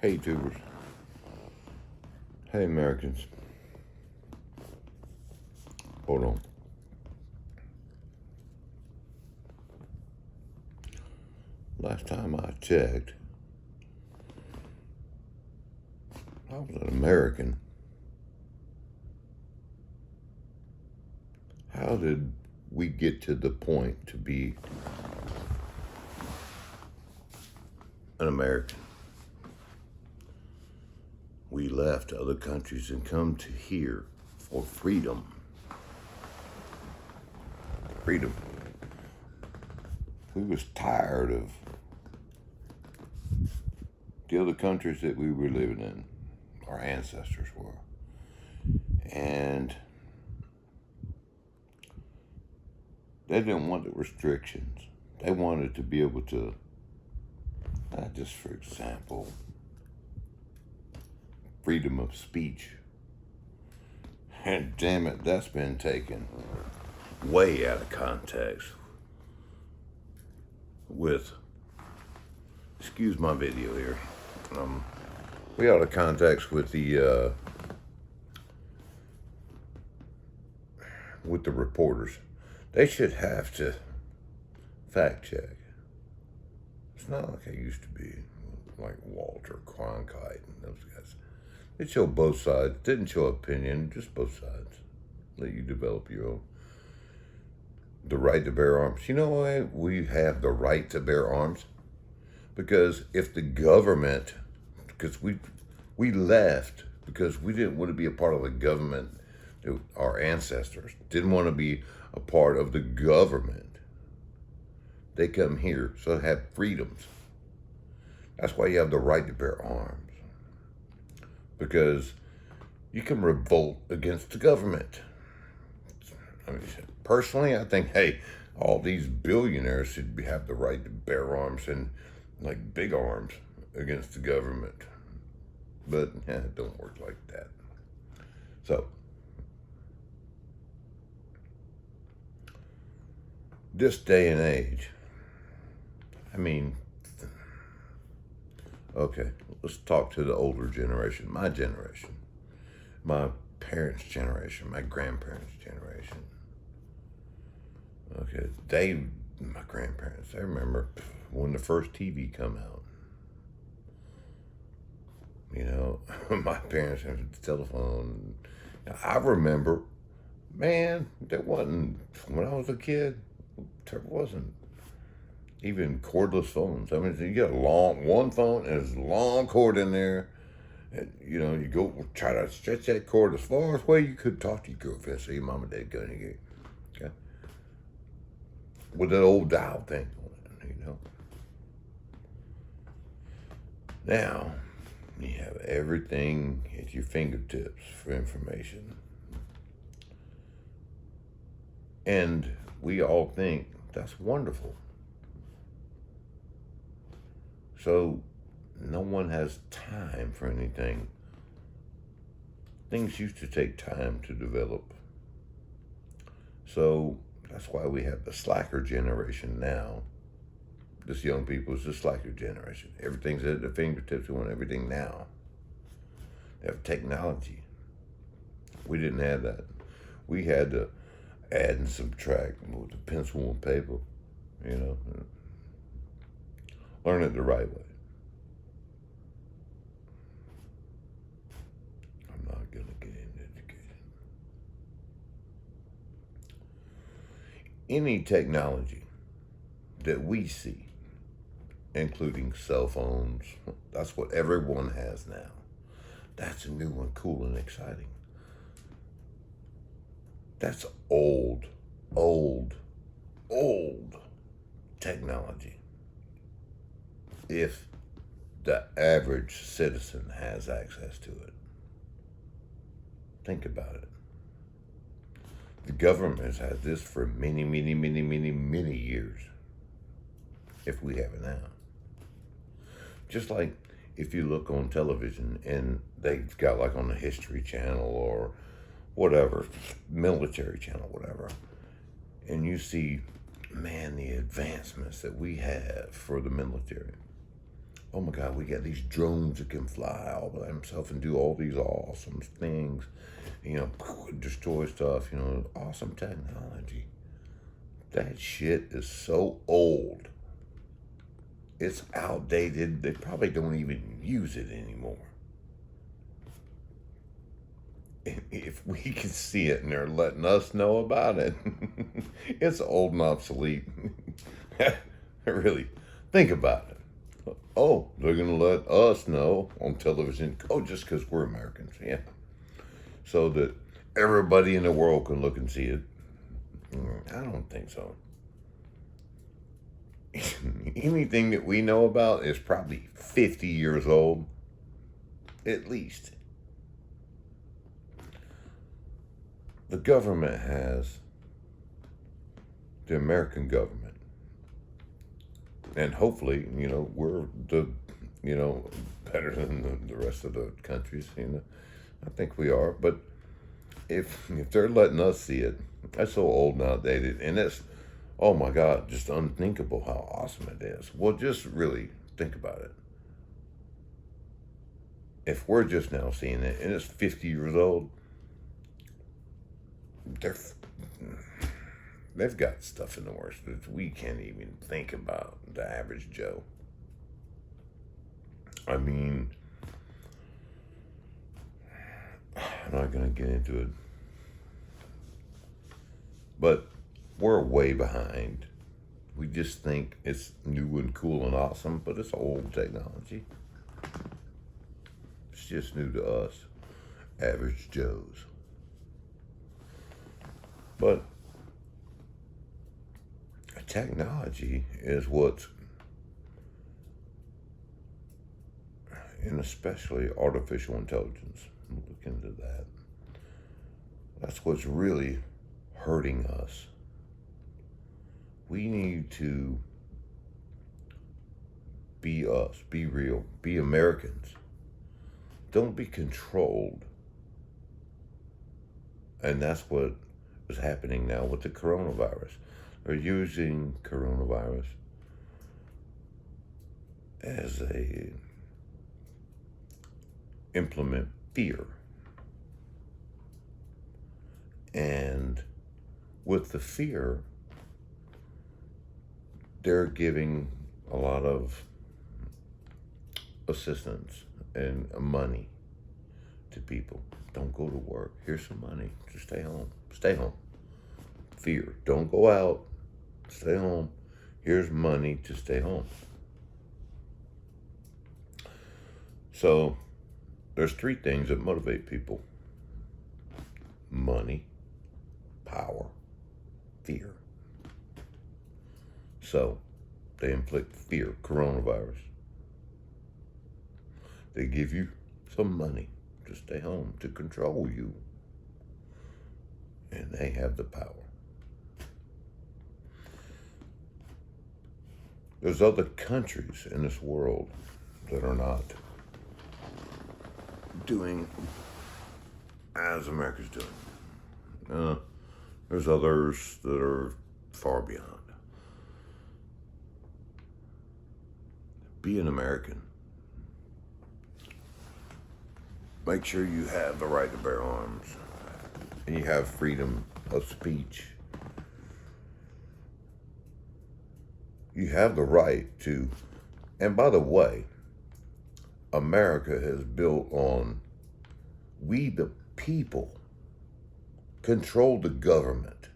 Hey, tubers. Hey, Americans. Hold on. Last time I checked, I was an American. How did we get to the point to be an American? We left other countries and come to here for freedom. Freedom. We was tired of the other countries that we were living in. Our ancestors were. And they didn't want the restrictions. They wanted to be able to, just for example, freedom of speech. And damn it, that's been taken way out of context with, excuse my video here, way out of context with the reporters. They should have to fact check. It's not like I used to be, like Walter Cronkite and those guys. They show both sides. Didn't show opinion, just both sides. Let you develop your own. The right to bear arms. You know why we have the right to bear arms? Because if the government, because we left because we didn't want to be a part of the government. Our ancestors didn't want to be a part of the government. They come here, so they have freedoms. That's why you have the right to bear arms. Because you can revolt against the government. I mean, personally, I think, hey, all these billionaires should have the right to bear arms and like big arms against the government. But it don't work like that. So, this day and age, I mean, okay, let's talk to the older generation, my generation, my parents' generation, my grandparents' generation. Okay, my grandparents, they remember when the first TV come out. You know, my parents had the telephone. I remember, man, there wasn't, when I was a kid, there wasn't even cordless phones. I mean, you get one phone and there's a long cord in there. And, you know, you go try to stretch that cord as far away you could, talk to your girlfriend, say your mom and dad going to get, okay? With that old dial thing on it, you know. Now, you have everything at your fingertips for information. And we all think that's wonderful. So no one has time for anything. Things used to take time to develop. So that's why we have the slacker generation now. This young people is the slacker generation. Everything's at their fingertips. They want everything now. They have technology. We didn't have that. We had to add and subtract with the pencil and paper, you know. Learn it the right way. I'm not going to get into education. Any technology that we see, including cell phones, that's what everyone has now. That's a new one, cool and exciting. That's old technology. If the average citizen has access to it. Think about it. The government has had this for many years, if we have it now. Just like if you look on television and they've got like on the History Channel or whatever, military channel, whatever, and you see, man, the advancements that we have for the military. oh my God, we got these drones that can fly all by themselves and do all these awesome things, you know, destroy stuff, you know, awesome technology. That shit is so old. It's outdated. They probably don't even use it anymore. If we can see it and they're letting us know about it, it's old and obsolete. Really, think about it. Oh, they're going to let us know on television. Oh, just because we're Americans. Yeah. So that everybody in the world can look and see it. I don't think so. Anything that we know about is probably 50 years old, at least. The government has the American government. And hopefully, you know, we're the, you know, better than the rest of the countries, you know. I think we are. But if they're letting us see it, that's so old and outdated. And it's, oh my God, just unthinkable how awesome it is. Well, just really think about it. If we're just now seeing it and it's 50 years old, they've got stuff in the works that we can't even think about, the average Joe. I mean, I'm not going to get into it, but we're way behind. We just think it's new and cool and awesome, but it's old technology. It's just new to us, average Joes. But technology is what's, and especially artificial intelligence, look into that. That's what's really hurting us. We need to be us, be real, be Americans. Don't be controlled. And that's what is happening now with the coronavirus. They're using coronavirus as a implement fear. And with the fear, they're giving a lot of assistance and money to people. Don't go to work. Here's some money. Just stay home. Stay home. Fear. Don't go out. Stay home. Here's money to stay home. So there's three things that motivate people: money, power, fear. So they inflict fear, coronavirus. They give you some money to stay home, to control you. And they have the power. There's other countries in this world that are not doing as America's doing. There's others that are far beyond. Be an American. Make sure you have the right to bear arms. And you have freedom of speech. You have the right to, and by the way, America is built on we the people control the government.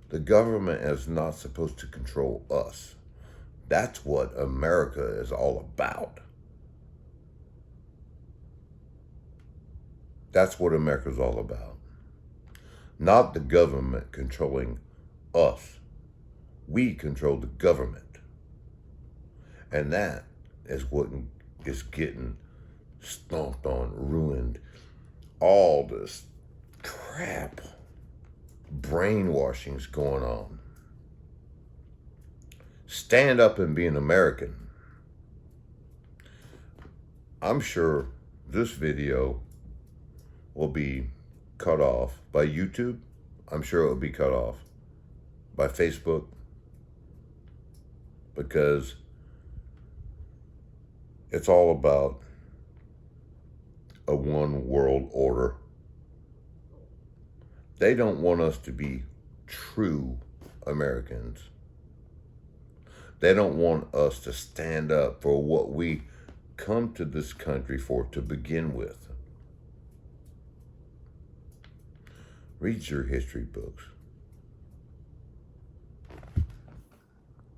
The government is not supposed to control us. That's what America is all about. That's what America's all about. Not the government controlling us. We control the government. And that is what is getting stomped on, ruined. All this crap, brainwashing's going on. Stand up and be an American. I'm sure this video will be cut off by YouTube. I'm sure it will be cut off by Facebook, because It's all about a one world order. They don't want us to be true Americans. They don't want us to stand up for what we come to this country for to begin with. Read your history books.